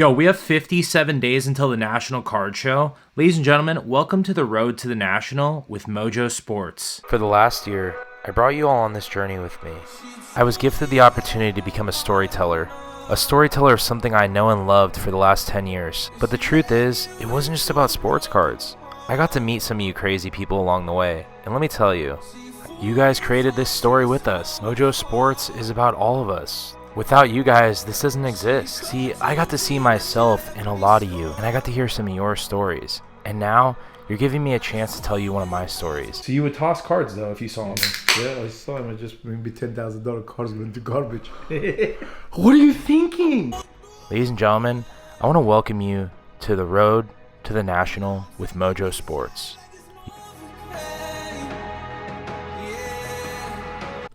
Yo, we have 57 days until the National Card Show. Ladies and gentlemen, welcome to the road to the National with Mojo Sports. For the last year, I brought you all on this journey with me. I was gifted the opportunity to become a storyteller of something I know and loved for the last 10 years. But the truth is, it wasn't just about sports cards. I got to meet some of you crazy people along the way, and let me tell you, you guys created this story with us. Mojo Sports is about all of us. Without you guys, this doesn't exist. See, I got to see myself in a lot of you, and I got to hear some of your stories. And now, you're giving me a chance to tell you one of my stories. So you would toss cards, though, if you saw them? Yeah, I saw him. I just maybe $10,000 cards went to garbage. What are you thinking? Ladies and gentlemen, I want to welcome you to the road to the National with Mojo Sports.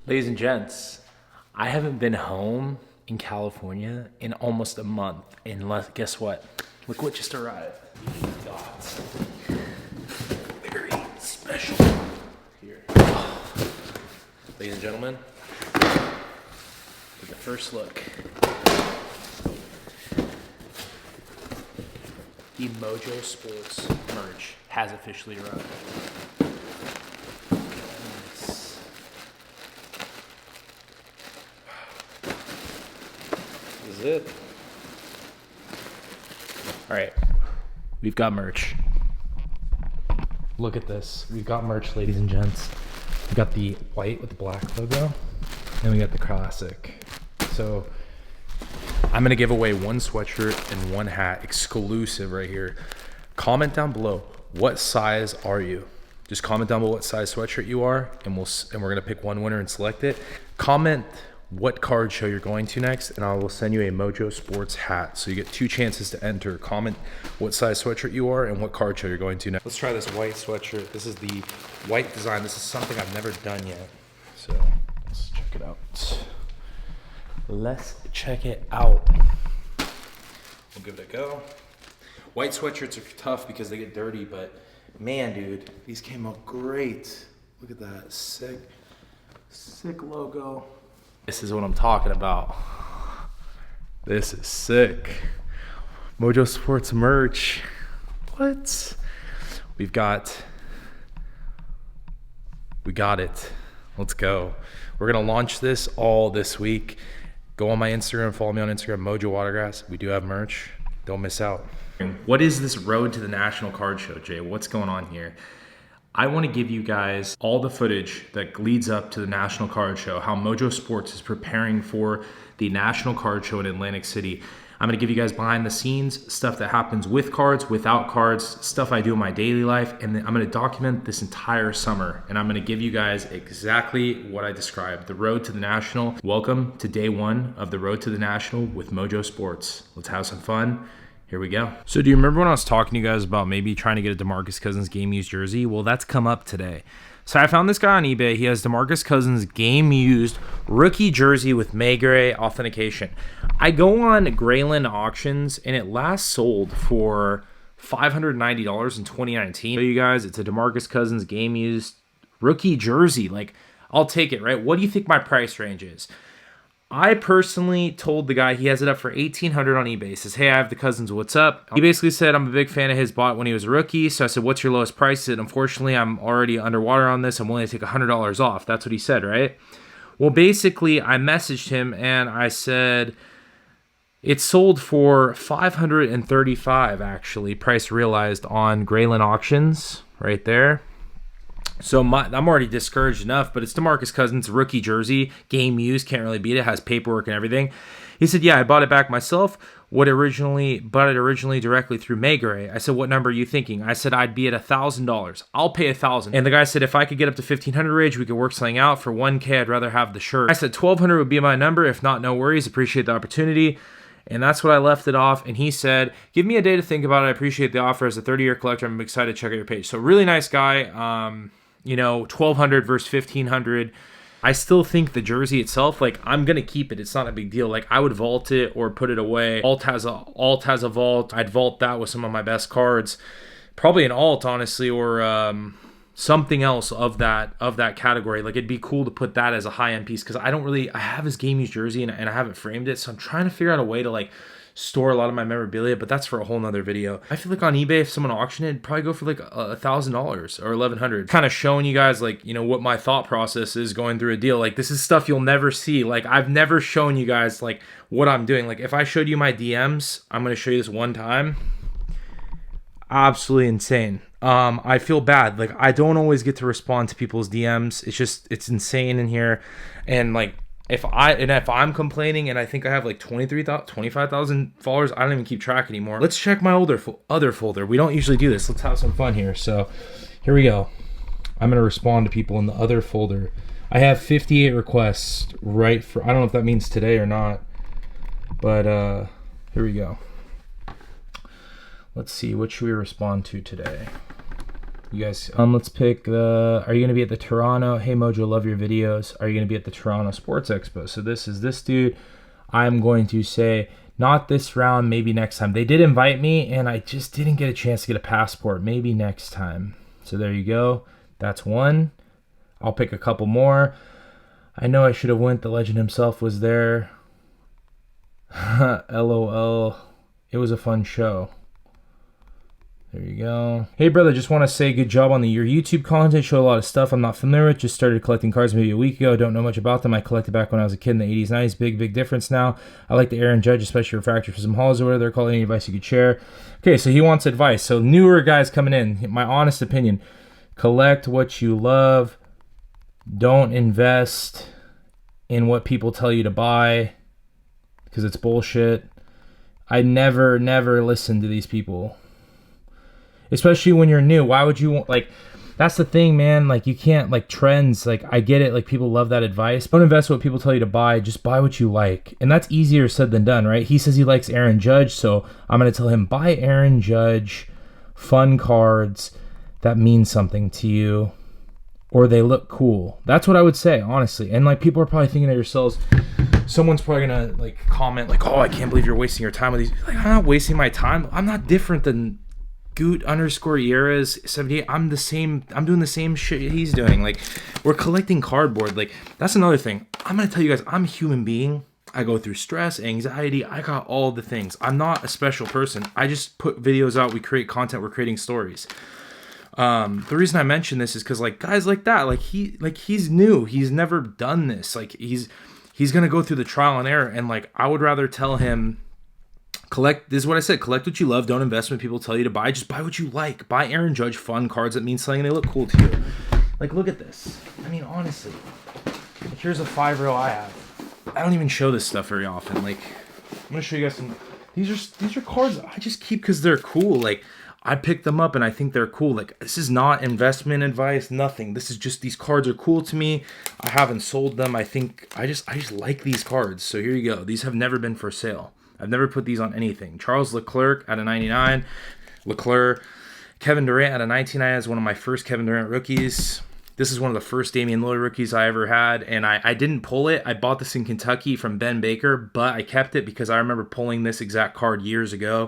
Ladies and gents, I haven't been home in California in almost a month. And guess what? Look what just arrived. We got very special here. Ladies and gentlemen, for the first look, the Mojo Sports merch has officially arrived. This is it. All right, we've got merch. Look at this. We've got merch, ladies and gents. We got the white with the black logo, and we got the classic. So I'm gonna give away one sweatshirt and one hat exclusive right here. Comment down below, what size are you? Just comment down below what size sweatshirt you are, and we're gonna pick one winner and select it. Comment what card show you're going to next, and I will send you a Mojo Sports hat. So you get two chances to enter. Comment what size sweatshirt you are and what card show you're going to next. Let's try this white sweatshirt. This is the white design. This is something I've never done yet. So let's check it out. Let's check it out. We'll give it a go. White sweatshirts are tough because they get dirty, but man, dude, these came out great. Look at that, sick logo. This is what I'm talking about. This is sick. Mojo Sports merch. What? We got it. Let's go. We're gonna launch this all this week. Go on my Instagram, follow me on Instagram, Mojo Watergrass. We do have merch. Don't miss out. What is this road to the National Card Show, Jay? What's going on here? I want to give you guys all the footage that leads up to the National Card Show, how Mojo Sports is preparing for the National Card Show in Atlantic City. I'm going to give you guys behind the scenes, stuff that happens with cards, without cards, stuff I do in my daily life, and then I'm going to document this entire summer, and I'm going to give you guys exactly what I described, the road to the National. Welcome to day one of the road to the National with Mojo Sports. Let's have some fun. Here we go. So do you remember when I was talking to you guys about maybe trying to get a DeMarcus Cousins game used jersey? Well, that's come up today. So I found this guy on eBay. He has DeMarcus Cousins game used rookie jersey with Maigret authentication. I go on Grayland auctions and it last sold for $590 in 2019. So you guys, it's a DeMarcus Cousins game used rookie jersey. Like, I'll take it, right? What do you think my price range is? I personally told the guy he has it up for $1,800 on eBay. He says, hey, I have the Cousins. What's up? He basically said, I'm a big fan of his, bought when he was a rookie. So I said, what's your lowest price? He said, unfortunately, I'm already underwater on this. I'm willing to take $100 off. That's what he said, right? Well, basically, I messaged him and I said, it sold for $535, actually, price realized on Grayland auctions right there. So I'm already discouraged enough, but it's DeMarcus Cousins, rookie jersey, game used, can't really beat it, has paperwork and everything. He said, yeah, I bought it back myself. Bought it originally directly through Maigret. I said, what number are you thinking? I said, I'd be at $1,000. I'll pay $1,000. And the guy said, if I could get up to $1,500 range, we could work something out. For $1,000, I'd rather have the shirt. I said, $1,200 would be my number. If not, no worries. Appreciate the opportunity. And that's what I left it off. And he said, give me a day to think about it. I appreciate the offer. As a 30-year collector, I'm excited to check out your page. So really nice guy. You know, $1,200 versus $1,500. I still think the jersey itself, like, I'm going to keep it. It's not a big deal. Like, I would vault it or put it away. Alt has a vault. I'd vault that with some of my best cards. Probably an alt, honestly, or something else of that category. Like, it'd be cool to put that as a high-end piece because I have his game used jersey and I haven't framed it. So I'm trying to figure out a way to, like, store a lot of my memorabilia, but that's for a whole nother video. I feel like on eBay, if someone auctioned it, it'd probably go for like $1,000 or $1,100. Kind of showing you guys like, you know, what my thought process is going through a deal. Like this is stuff you'll never see. Like I've never shown you guys like what I'm doing. Like if I showed you my DMs, I'm going to show you this one time. Absolutely insane. I feel bad. Like I don't always get to respond to people's DMs. It's insane in here. And like, if I'm complaining and I think I have like 25,000 followers, I don't even keep track anymore. Let's check my other folder. We don't usually do this. Let's have some fun here. So here we go. I'm going to respond to people in the other folder. I have 58 requests I don't know if that means today or not, but here we go. Let's see, what should we respond to today? You guys, let's pick are you going to be at the Toronto? Hey Mojo, love your videos. Are you going to be at the Toronto Sports Expo? So this is this dude. I'm going to say, not this round, maybe next time. They did invite me, and I just didn't get a chance to get a passport. Maybe next time. So there you go. That's one. I'll pick a couple more. I know I should have went. The legend himself was there. LOL. It was a fun show. There you go. Hey brother, just want to say good job on your YouTube content. Show a lot of stuff I'm not familiar with. Just started collecting cards maybe a week ago. Don't know much about them. I collected back when I was a kid in the 80s, 90s. Big difference now. I like the Aaron Judge, especially refractor for some hauls or whatever they're called. Any advice you could share? Okay, so he wants advice. So newer guys coming in. My honest opinion. Collect what you love. Don't invest in what people tell you to buy because it's bullshit. I never listen to these people. Especially when you're new. Why would you want, like, that's the thing, man. Like, you can't, like, trends, like, I get it. Like, people love that advice. Don't invest in what people tell you to buy. Just buy what you like. And that's easier said than done, right? He says he likes Aaron Judge, so I'm going to tell him, buy Aaron Judge fun cards that mean something to you, or they look cool. That's what I would say, honestly. And, like, people are probably thinking to yourselves, someone's probably going to, like, comment, like, oh, I can't believe you're wasting your time with these. Like, I'm not wasting my time. I'm not different than Goot_Eras 78. I'm doing the same shit he's doing. Like, we're collecting cardboard. Like, that's another thing. I'm gonna tell you guys, I'm a human being. I go through stress, anxiety. I got all the things. I'm not a special person. I just put videos out. We create content. We're creating stories. The reason I mention this is because, like, guys like that, he's new. He's never done this. Like, he's gonna go through the trial and error. And, like, I would rather tell him, this is what I said. Collect what you love. Don't invest when people tell you to buy. Just buy what you like. Buy Aaron Judge fun cards that mean something and they look cool to you. Like, look at this. I mean, honestly. Like, here's a 5-row I have. I don't even show this stuff very often. Like, I'm going to show you guys some. These are cards I just keep because they're cool. Like, I picked them up and I think they're cool. Like, this is not investment advice, nothing. This is just, these cards are cool to me. I haven't sold them. I think I just like these cards. So here you go. These have never been for sale. I've never put these on anything. Charles Leclerc at a 99. Kevin Durant at a 99 is one of my first Kevin Durant rookies. This is one of the first Damian Lillard rookies I ever had. And I didn't pull it. I bought this in Kentucky from Ben Baker, but I kept it because I remember pulling this exact card years ago.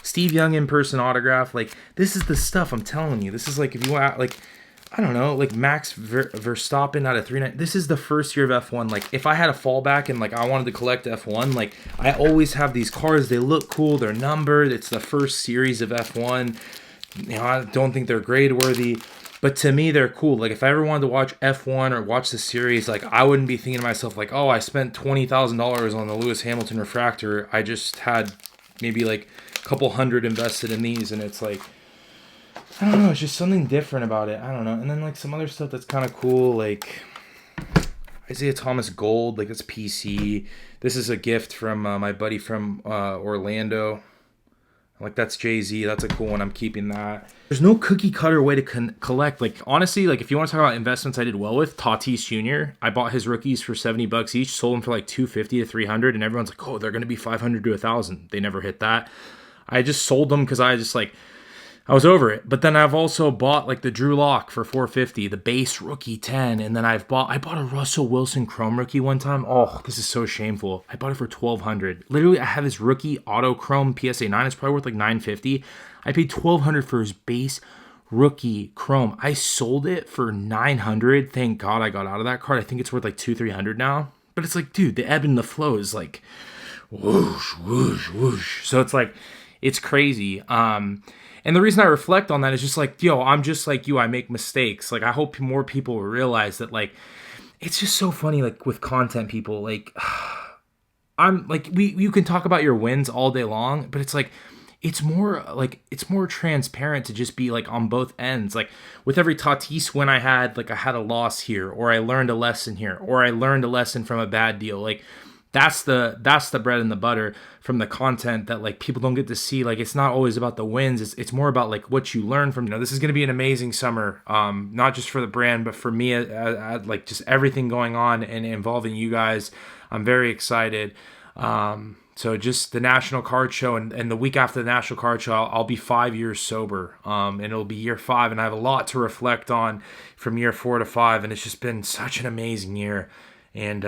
Steve Young in-person autograph. Like, this is the stuff I'm telling you. This is like, if you want, like, I don't know, like Max Verstappen out of 3.9. This is the first year of F1. Like, if I had a fallback and, like, I wanted to collect F1, like, I always have these cards. They look cool. They're numbered. It's the first series of F1. You know, I don't think they're grade worthy, but to me, they're cool. Like, if I ever wanted to watch F1 or watch the series, like, I wouldn't be thinking to myself, like, oh, I spent $20,000 on the Lewis Hamilton refractor. I just had maybe, like, a couple hundred invested in these, and it's like, I don't know, it's just something different about it. I don't know. And then, like, some other stuff that's kind of cool, like Isaiah Thomas Gold, like, it's PC. This is a gift from my buddy from Orlando. Like, that's Jay-Z. That's a cool one. I'm keeping that. There's no cookie cutter way to collect. Like, honestly, like, if you want to talk about investments I did well with, Tatis Jr., I bought his rookies for $70 each, sold them for like $250 to $300, and everyone's like, oh, they're going to be $500 to $1,000. They never hit that. I just sold them because I just, like, I was over it. But then I've also bought, like, the Drew Lock for $450, the base rookie 10, and then I bought a Russell Wilson Chrome rookie one time. Oh, this is so shameful. I bought it for $1,200. Literally, I have his rookie auto Chrome PSA 9. It's probably worth like $950. I paid $1,200 for his base rookie Chrome. I sold it for $900. Thank God I got out of that card. I think it's worth like $200-300 now. But it's like, dude, the ebb and the flow is like, whoosh, whoosh, whoosh. So it's like, it's crazy. And the reason I reflect on that is just like, yo, I'm just like you. I make mistakes. Like, I hope more people realize that, like, it's just so funny, like, with content people, like, I'm like, you can talk about your wins all day long, but it's like, it's more transparent to just be like on both ends. Like with every Tatis win I had, like I had a loss here, or I learned a lesson here, or I learned a lesson from a bad deal. Like that's the bread and the butter from the content that like people don't get to see. Like it's not always about the wins. It's more about like what you learn from, this is going to be an amazing summer. Not just for the brand, but for me, like just everything going on and involving you guys. I'm very excited. So just the National Card Show and the week after the National Card Show, I'll be 5 years sober. And it'll be year 5, and I have a lot to reflect on from year 4 to 5. And it's just been such an amazing year. And,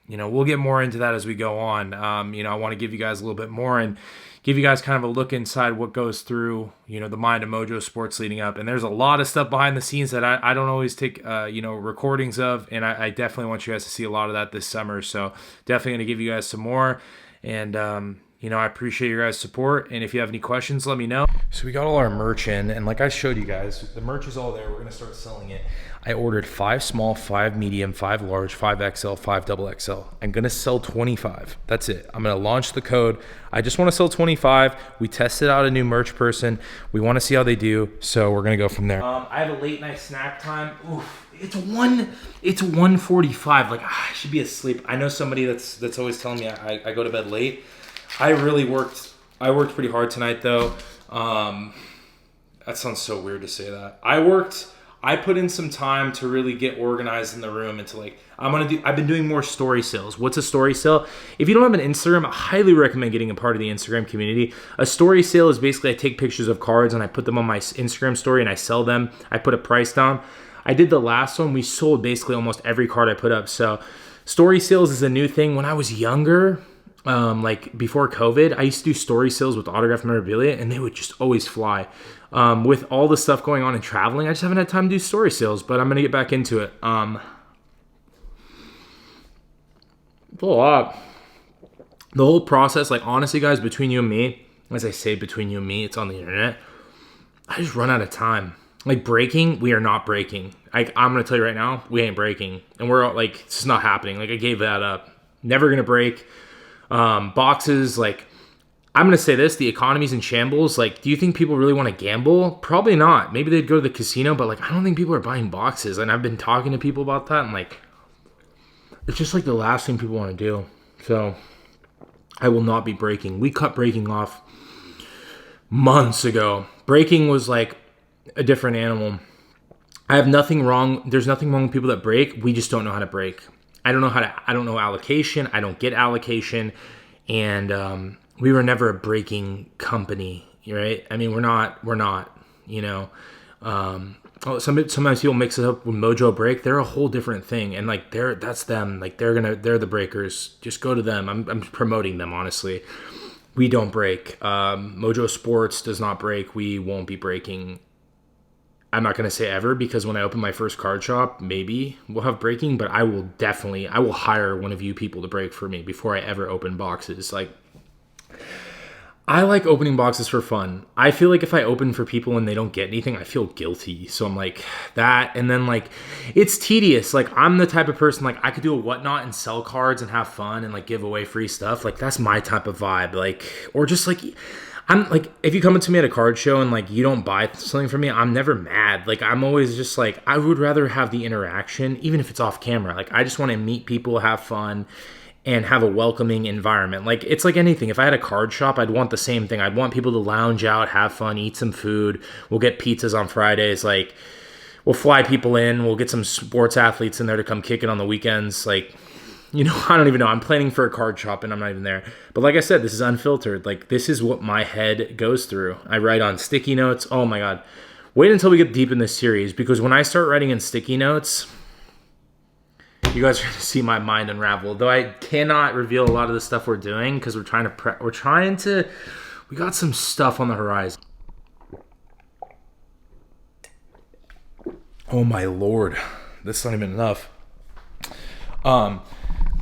we'll get more into that as we go on. I want to give you guys a little bit more and give you guys kind of a look inside what goes through, the mind of Mojo Sports leading up. And there's a lot of stuff behind the scenes that I don't always take, recordings of. And I definitely want you guys to see a lot of that this summer. So definitely going to give you guys some more. And, I appreciate your guys' support. And if you have any questions, let me know. So we got all our merch in. And like I showed you guys, the merch is all there. We're going to start selling it. I ordered 5 small, 5 medium, 5 large, 5 XL, 5 double XL. I'm going to sell 25. That's it. I'm going to launch the code. I just want to sell 25. We tested out a new merch person. We want to see how they do. So we're going to go from there. I have a late night snack time. Oof. It's 1:45. Like I should be asleep. I know somebody that's always telling me I go to bed late. I worked pretty hard tonight though. That sounds so weird to say that. I put in some time to really get organized in the room and to like, I've been doing more story sales. What's a story sale? If you don't have an Instagram, I highly recommend getting a part of the Instagram community. A story sale is basically I take pictures of cards and I put them on my Instagram story and I sell them. I put a price down. I did the last one. We sold basically almost every card I put up. So story sales is a new thing. When I was younger, like before COVID, I used to do story sales with autographed memorabilia and they would just always fly. With all the stuff going on and traveling, I just haven't had time to do story sales, but I'm going to get back into it. It's a lot. The whole process, like honestly guys, between you and me, as I say between you and me, it's on the internet. I just run out of time. Like breaking, we are not breaking. I'm going to tell you right now, we ain't breaking. And we're all, like, it's just not happening. Like I gave that up. Never going to break. Boxes, like, I'm going to say this, the economy's in shambles. Like, do you think people really want to gamble? Probably not. Maybe they'd go to the casino, but like, I don't think people are buying boxes. And I've been talking to people about that. And like, it's just like the last thing people want to do. So I will not be breaking. We cut breaking off months ago. Breaking was like a different animal. I have nothing wrong. There's nothing wrong with people that break. We just don't know how to break. I don't know allocation. I don't get allocation. And, we were never a breaking company, right? I mean, we're not, sometimes people mix it up with Mojo Break. They're a whole different thing. And like, that's them. Like they're the breakers. Just go to them. I'm promoting them, honestly. We don't break. Mojo Sports does not break. We won't be breaking. I'm not going to say ever, because when I open my first card shop, maybe we'll have breaking, but I will hire one of you people to break for me before I ever open boxes. Like, I like opening boxes for fun. I feel like if I open for people and they don't get anything, I feel guilty. So I'm like that. And then like, it's tedious. Like I'm the type of person, like I could do a whatnot and sell cards and have fun and like give away free stuff. Like that's my type of vibe. Like, or just like, I'm like, if you come up to me at a card show and like you don't buy something from me, I'm never mad. Like I'm always just like, I would rather have the interaction, even if it's off camera. Like I just want to meet people, have fun, and have a welcoming environment. Like it's like anything. If I had a card shop, I'd want the same thing. I'd want people to lounge out, have fun, eat some food. We'll get pizzas on Fridays. Like we'll fly people in. We'll get some sports athletes in there to come kick it on the weekends. Like, I don't even know. I'm planning for a card shop and I'm not even there. But like I said, this is unfiltered. Like this is what my head goes through. I write on sticky notes. Oh my God. Wait until we get deep in this series, because when I start writing in sticky notes, you guys are going to see my mind unravel. Though I cannot reveal a lot of the stuff we're doing because we got some stuff on the horizon. Oh my Lord. This is not even enough.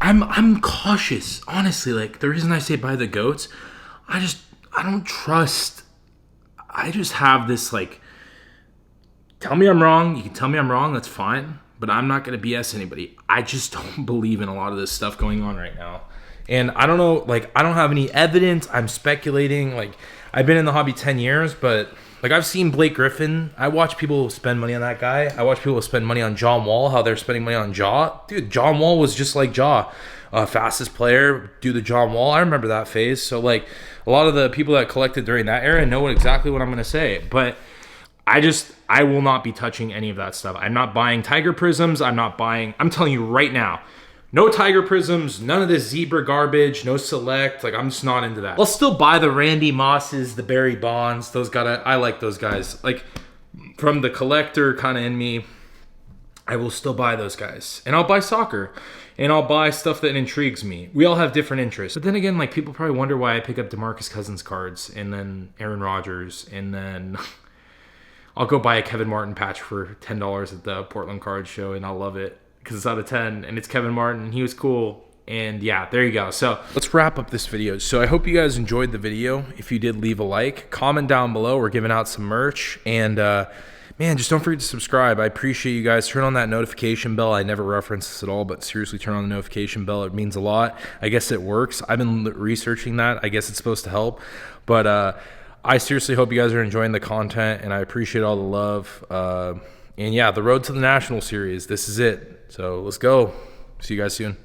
I'm cautious, honestly. Like, the reason I say buy the goats, I don't trust. I just have this, like, tell me I'm wrong. You can tell me I'm wrong. That's fine. But I'm not going to BS anybody. I just don't believe in a lot of this stuff going on right now. And I don't know, like, I don't have any evidence. I'm speculating. Like, I've been in the hobby 10 years, but, like, I've seen Blake Griffin. I watch people spend money on that guy. I watch people spend money on John Wall, how they're spending money on Jaw. Dude, John Wall was just like Jaw. Fastest player, do the John Wall. I remember that phase. So, like, a lot of the people that collected during that era know exactly what I'm going to say. But I will not be touching any of that stuff. I'm not buying Tiger Prisms. I'm telling you right now, no Tiger Prisms, none of this Zebra garbage, no Select. Like, I'm just not into that. I'll still buy the Randy Mosses, the Barry Bonds. I like those guys. Like, from the collector kind of in me, I will still buy those guys. And I'll buy soccer. And I'll buy stuff that intrigues me. We all have different interests. But then again, like, people probably wonder why I pick up DeMarcus Cousins cards and then Aaron Rodgers, and then I'll go buy a Kevin Martin patch for $10 at the Portland Card Show, and I'll love it because it's out of 10 and it's Kevin Martin and he was cool. And yeah, there you go. So let's wrap up this video. So I hope you guys enjoyed the video. If you did, leave a like, comment down below. We're giving out some merch, and man, just don't forget to subscribe. I appreciate you guys. Turn on that notification bell. I never reference this at all, but seriously, turn on the notification bell. It means a lot. I guess it works. I've been researching that. I guess it's supposed to help, but I seriously hope you guys are enjoying the content, and I appreciate all the love. And yeah, the road to the National Series, this is it. So let's go. See you guys soon.